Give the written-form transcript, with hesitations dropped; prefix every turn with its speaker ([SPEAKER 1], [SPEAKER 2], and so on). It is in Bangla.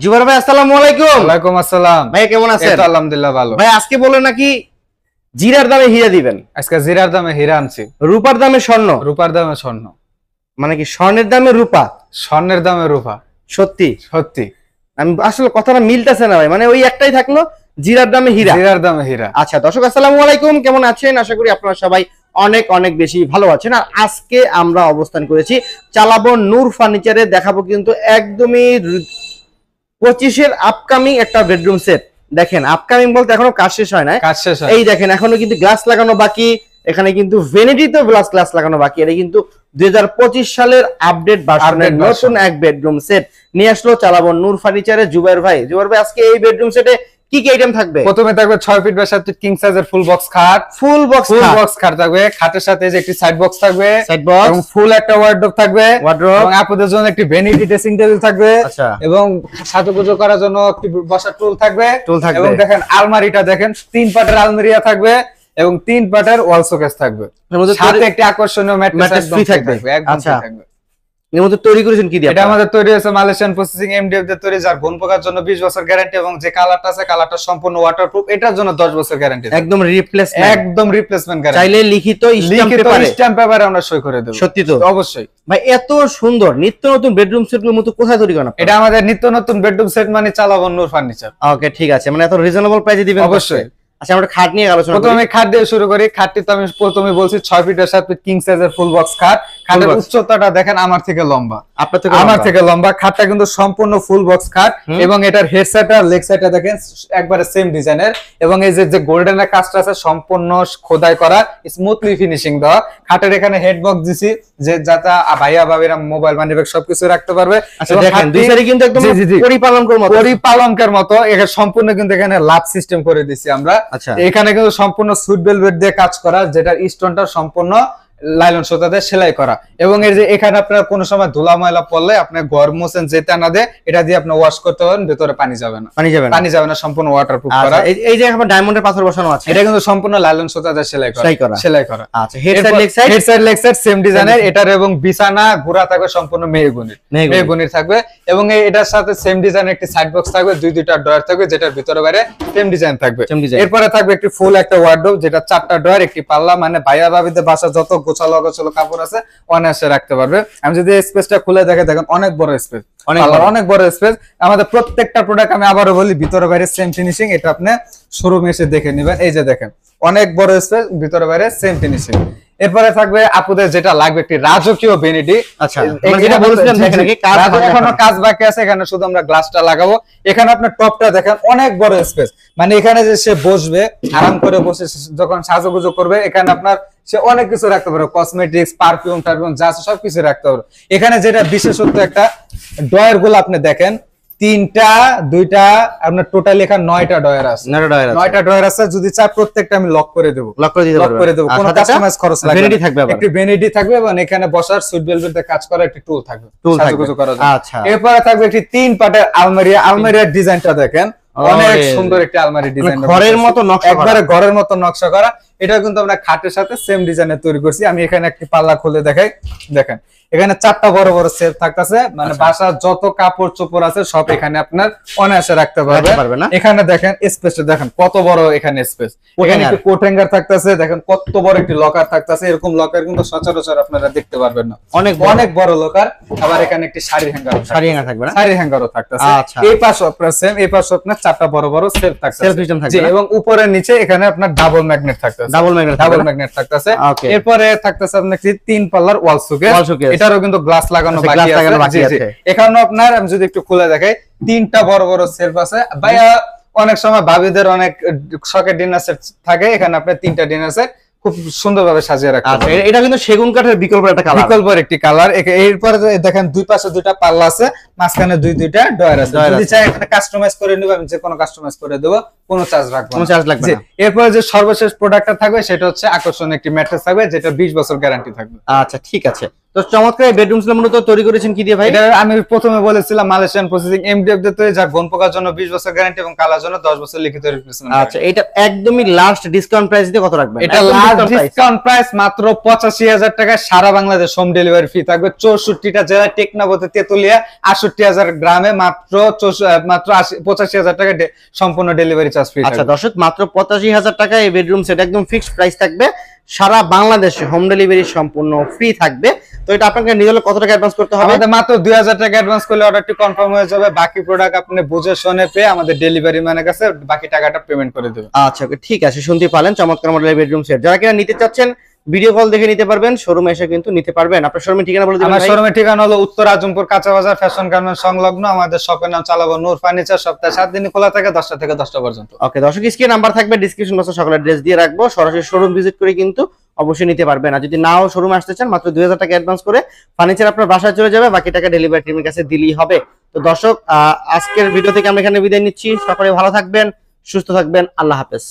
[SPEAKER 1] জুবাইর ভাই আসসালামু আলাইকুম।
[SPEAKER 2] ওয়ালাইকুম আসসালাম।
[SPEAKER 1] ভাই কেমন আছেন?
[SPEAKER 2] এই তো আলহামদুলিল্লাহ ভালো।
[SPEAKER 1] ভাই আজকে বলেন নাকি জিরার দামে হীরা দিবেন?
[SPEAKER 2] আজকে জিরার দামে হীরা আনছি।
[SPEAKER 1] রূপার দামে স্বর্ণ?
[SPEAKER 2] রূপার দামে স্বর্ণ।
[SPEAKER 1] মানে কি স্বর্ণের দামে রূপা?
[SPEAKER 2] স্বর্ণের দামে রূপা।
[SPEAKER 1] সত্যি
[SPEAKER 2] সত্যি।
[SPEAKER 1] আমি আসলে কথাটা মিলতেছে না ভাই, মানে ওই একটাই থাকলো জিরার দামে হীরা।
[SPEAKER 2] জিরার দামে হীরা।
[SPEAKER 1] আচ্ছা দর্শক আসসালামু আলাইকুম, কেমন আছেন? আশা করি আপনারা সবাই অনেক অনেক বেশি ভালো আছেন। আর আজকে আমরা অবস্থান করেছি চালাবো নূর ফার্নিচারে, দেখাবো কিন্তু একদমই 25-এর আপকামিং একটা বেডরুম সেট। দেখেন আপকামিং বলতে এখনো কাজ শেষ হয় না,
[SPEAKER 2] কাজ শেষ হয়।
[SPEAKER 1] এই দেখেন এখনো কিন্তু গ্লাস লাগানো বাকি, এখানে কিন্তু ভ্যানিটিতে গ্লাস লাগানো বাকি। এটা কিন্তু 2025 সালের আপডেট ভার্সনের নতুন এক বেডরুম সেট নিয়ে আসলো চালাবো নূর ফার্নিচারে জুবাইর ভাই। জুবাইর ভাই আজকে এই বেডরুম সেটে কি কি আইটেম থাকবে?
[SPEAKER 2] প্রথমে থাকবে 6 ফিট বাই 7 ফিট কিং সাইজের ফুল বক্স খাট।
[SPEAKER 1] ফুল বক্স খাট
[SPEAKER 2] থাকবে, খাটের সাথে যে একটি সাইড বক্স থাকবে,
[SPEAKER 1] সাইড বক্স
[SPEAKER 2] এবং ফুল একটা ওয়ার্ডরোব থাকবে, এবং আপনাদের জন্য একটি ভ্যানিটি ড্রেসিং টেবিল থাকবে।
[SPEAKER 1] আচ্ছা, এবং
[SPEAKER 2] সাজুগুজু করার জন্য একটি বসার টুল থাকবে। এবং দেখেন আলমারিটা দেখেন 3 পাটের আলমারিয়া থাকবে এবং 3 পাটের ওয়াল শোকেস থাকবে। সাথে একটি আকর্ষণীয় ম্যাট্রেস ফ্রি থাকবে।
[SPEAKER 1] আচ্ছা, এর মধ্যে তৈরি করেছেন কি দিয়ে?
[SPEAKER 2] এটা আমাদের তৈরি হয়েছে মালয়েশিয়ান প্রসেসিং এমডিএফ দিয়ে তৈরি, যার গুণ পোকার জন্য 20 বছর গ্যারান্টি, এবং যে কালারটা আছে কালারটা সম্পূর্ণ ওয়াটারপ্রুফ, এটার জন্য 10 বছর গ্যারান্টি।
[SPEAKER 1] একদম রিপ্লেসমেন্ট গ্যারান্টি। চাইলে লিখিত স্ট্যাম্প পেপারে আমরা সই করে দেব। সত্যি তো? অবশ্যই ভাই। এত সুন্দর নিত্য নতুন বেডরুম সেটগুলোর মতো কোথায় তৈরি করেন? এটা
[SPEAKER 2] আমাদের নিত্য নতুন বেডরুম সেট মানে চালাবো নূর ফার্নিচার।
[SPEAKER 1] ওকে ঠিক আছে, মানে এত রিজনেবল প্রাইসে দিবেন?
[SPEAKER 2] অবশ্যই।
[SPEAKER 1] আচ্ছা আমরা খাট নিয়ে আলোচনা করি।
[SPEAKER 2] প্রথমে খাট দিয়ে শুরু করি। খাটটি তো আমি প্রথমে বলছি 6 ফিট আর 7 ফিট কিং সাইজের ফুল বক্স খাট। খাটের উচ্চতাটা দেখেন আমার থেকে লম্বা, আমার থেকে লম্বা। খাটটা কিন্তু সম্পূর্ণ ফুল বক্স খাট, এবং এটার হেড সাইড আর লেগ সাইডটা দেখেন একবারে সেম ডিজাইনের, এবং এই যে গোল্ডেনের কাজটা আছে সম্পূর্ণ খোদাই করা, স্মুথলি ফিনিশিং দেওয়া। খাটের এখানে হেড বক্স দিছি যে যাতে ভাইয়া ভাবিরা মোবাইল মানিব্যাগ সবকিছু রাখতে পারবে।
[SPEAKER 1] দেখেন দুই সাইডে কিন্তু একদম
[SPEAKER 2] পরিপালনকের মতো এখানে সম্পূর্ণ কিন্তু এখানে লাভ সিস্টেম করে দিছি আমরা। এখানে কিন্তু সম্পূর্ণ সুইট ভেলভেট দিয়ে কাজ করা, যেটা স্টোনটা সম্পূর্ণ লাইলন সুতাতে সেলাই করা, এবং এই যে এখানে আপনার কোনো সময় ধুলা ময়লা পড়লে আপনি ঘর মোছেন যেটা না দে, এটা দিয়ে আপনি ওয়াশ করতে পারেন, ভেতরে পানি যাবে না, সম্পূর্ণ ওয়াটারপ্রুফ করা।
[SPEAKER 1] এই যে এখানে ডায়মন্ডের পাথর বসানো আছে,
[SPEAKER 2] এটা কিন্তু সম্পূর্ণ লাইলন সুতাতে সেলাই করা।
[SPEAKER 1] আচ্ছা, head side leg side
[SPEAKER 2] same ডিজাইনের। এটার এবং বিছানা ঘোড়া থাকবে সম্পূর্ণ মেহগনির থাকবে, এবং এটার সাথে সেম ডিজাইনের একটি সাইড বক্স থাকবে, দুইটা ডয়ার থাকবে, যেটার ভিতরে বাইরে সেম ডিজাইন থাকবে। এরপরে থাকবে একটি ফুল একটা ওয়ার্ডরোব, যেটা 4টা ডয়ার, একটি পাল্লা, মানে ভাইয়া ভাবিদের বাসা যত গোছালো কাপড় আছে অনায়াসে রাখতে পারবে। আমি যদি স্পেসটা খুলে দেখেন অনেক বড় স্পেস, অনেক বড় স্পেস। আমাদের প্রত্যেকটা প্রোডাক্ট আমি আবারও বলি ভিতরে বাইরে সেম ফিনিশিং, এটা আপনি শোরুমে এসে দেখে নেবেন। এই যে দেখেন অনেক বড় স্পেস, ভিতরে বাইরে সেম ফিনিশিং। এরপরে থাকবে আপুদের যেটা লাগবে একটি রাজকীয় ভ্যানিটি।
[SPEAKER 1] আচ্ছা, যেটা বলছিলাম দেখেন
[SPEAKER 2] এখনো কাজ বাকি আছে, এখানে শুধু আমরা গ্লাসটা লাগাবো। এখানে আপনার টপটা দেখেন অনেক বড় স্পেস, মানে এখানে যে সে বসবে আরাম করে বসে যখন সাজুগুজু করবে, এখানে আপনার সে অনেক কিছু রাখতে পারবে, কসমেটিক্স, পারফিউম টারফিউম যা আছে সবকিছু রাখতে পারবে। এখানে যেটা বিশেষত্ব, একটা ডয়ার গুলো আপনি দেখেন 3টা 2টা আপনার টোটাল এখানে 9টা ডয়ার আছে। 9টা ডয়ার আছে, যদি চাই প্রত্যেকটা আমি লক করে দেব, কোনো কাস্টমাইজ খরচ লাগবে না। একটি ভ্যানিটি থাকবে, এবং এখানে বসার সুইট ভেলভেটে কাজ করা একটি টুল থাকবে সাজুগুজু করার জন্য। আচ্ছা, এরপরে থাকবে একটি 3 পাটের আলমারি। আলমারির ডিজাইনটা দেখেন অনেক সুন্দর একটি আলমারি ডিজাইন,
[SPEAKER 1] ঘরের মতো নকশা,
[SPEAKER 2] একবারে ঘরের মতো নকশা করা। এটা কিন্তু আমরা খাটের সাথে সেম ডিজাইনে তৈরি করছি। আমি এখানে একটি পাল্লা খুলে দেখাই, দেখেন এখানে 4টা বড় বড় সেলফ থাকতেছে, মানে বাসার যত কাপড় চোপড় আছে সব এখানে আপনার অনায়াসে রাখতে পারবে না। এখানে দেখেন স্পেসটা দেখেন কত বড়, এখানে স্পেস, এখানে একটি কোট হ্যাঙ্গার থাকতেছে, দেখেন কত বড় একটি লকার থাকতেছে। এরকম লকার কিন্তু সচরাচর আপনারা দেখতে পারবেন না, অনেক বড় লকার। আবার এখানে একটি শাড়ি হ্যাঙ্গার থাকবে না, শাড়ি হ্যাঙ্গারও থাকতেছে। এই পাশে আপনার সেম, এই পাশে আপনার 4টা বড় বড় সেলফ থাকতেছে, এবং উপরে নিচে এখানে আপনার ডাবল ম্যাগনেট থাকতেছে, এরপরে থাকতেছে আপনার 3 পাল্লার ওয়াল শোকেস। এটারও কিন্তু গ্লাস লাগানো বাকি আছে। এখানেও আপনার আমি যদি একটু খুলে দেখাই 3টা বড় বড় সেলফ আছে। ভাইয়া অনেক সময় ভাবিদের অনেক শখের ডিনার সেট থাকে, এখানে আপনার 3টা ডিনার সেট খুব সুন্দরভাবে সাজিয়ে রাখা।
[SPEAKER 1] আচ্ছা, এটা কিন্তু সেগুন কাঠের বিকল্পের
[SPEAKER 2] একটি কালার। এরপরে দেখেন দুই পাশে 2টা পাল্লা আছে, মাঝখানে 2টা ডয়ার আছে। যদি চাই এখানে কাস্টমাইজ করে নিব, আমি যে কোনো কাস্টমাইজ করে দেব, কোনো চার্জ রাখবো না। এরপরে যে সর্বশেষ প্রোডাক্টটা থাকবে সেটা হচ্ছে আকর্ষণীয় একটি ম্যাট্রেস থাকবে, যেটা 20 বছর গ্যারান্টি থাকবে।
[SPEAKER 1] আচ্ছা ঠিক আছে, তো চমৎকার এই বেডরুমস মূলত তৈরি করেছেন কি দিয়ে ভাই?
[SPEAKER 2] এটা আমি প্রথমে বলেছিলাম মালয়েশিয়ান প্রসেসিং এমডিএফ দিয়ে তৈরি, যা ঘন পোকার জন্য 20 বছর গ্যারান্টি এবং কালার জন্য 10 বছর লিখিত রিপ্লেসমেন্ট।
[SPEAKER 1] আচ্ছা, এটা একদমই লাস্ট ডিসকাউন্ট প্রাইস দিয়ে কত রাখবেন?
[SPEAKER 2] এটা লাস্ট ডিসকাউন্ট প্রাইস মাত্র 85,000 টাকা, সারা বাংলাদেশ হোম ডেলিভারি ফ্রি থাকবে। 64টা জেলায়, টেকনাফ, তেতুলিয়া, 68,000 গ্রামে মাত্র 85,000 টাকা সম্পূর্ণ ডেলিভারি চার্জ ফ্রি।
[SPEAKER 1] আচ্ছা দর্শক, মাত্র 85,000 টাকা এই বেডরুম সেট একদম ফিক্সড প্রাইস থাকবে, সারা বাংলাদেশে হোম ডেলিভারি সম্পূর্ণ ফ্রি থাকবে। তো এটা আপনাকে নিয়ে হলে কত টাকা অ্যাডভান্স করতে হবে?
[SPEAKER 2] আমাদের মাত্র 2000 টাকা অ্যাডভান্স করলে অর্ডারটি কনফার্ম হয়ে যাবে। বাকি প্রোডাক্ট আপনি বুঝে শুনে পেয়ে আমাদের ডেলিভারি ম্যানের কাছে বাকি টাকাটা পেমেন্ট করে দেবেন।
[SPEAKER 1] আচ্ছা ওকে, ঠিক আছে, শুনতে পারলেন চমৎকার মডেলের বেডরুম সেট। যারা কিনা নিতে চাচ্ছেন ভিডিও কল দেখে নিতে পারবেন, শোরুমে এসে কিন্তু নিতে পারবেন। আপনার শোরুমের ঠিকানা বলে দিবেন
[SPEAKER 2] আমার
[SPEAKER 1] ভাই?
[SPEAKER 2] শোরুমের ঠিকানা হলো উত্তর আজমপুর কাঁচা বাজার ফ্যাশন গার্মেন্টস সংলগ্ন। আমাদের শপের নাম চালাবো নূর ফার্নিচার। সপ্তাহে 7 দিন খোলা থাকে, 10টা থেকে 10টা পর্যন্ত।
[SPEAKER 1] ওকে দর্শক, স্ক্রিনে নাম্বার থাকবে, ডেসক্রিপশন বক্সে সকল অ্যাড্রেস দিয়ে রাখবো। সরাসরি শোরুম ভিজিট করে কিন্তু অবশ্যই নিতে পারবেন। আর যদি নাও শোরুমে আসতে চান, মাত্র 2000 টাকা অ্যাডভান্স করে ফার্নিচার আপনার বাসায় চলে যাবে, বাকি টাকা ডেলিভারি টিমের কাছে দিলেই হবে। তো দর্শক, আজকের ভিডিও থেকে আমরা এখানে বিদায় নিচ্ছি। সকলে ভালো থাকবেন, সুস্থ থাকবেন, আল্লাহ হাফেজ।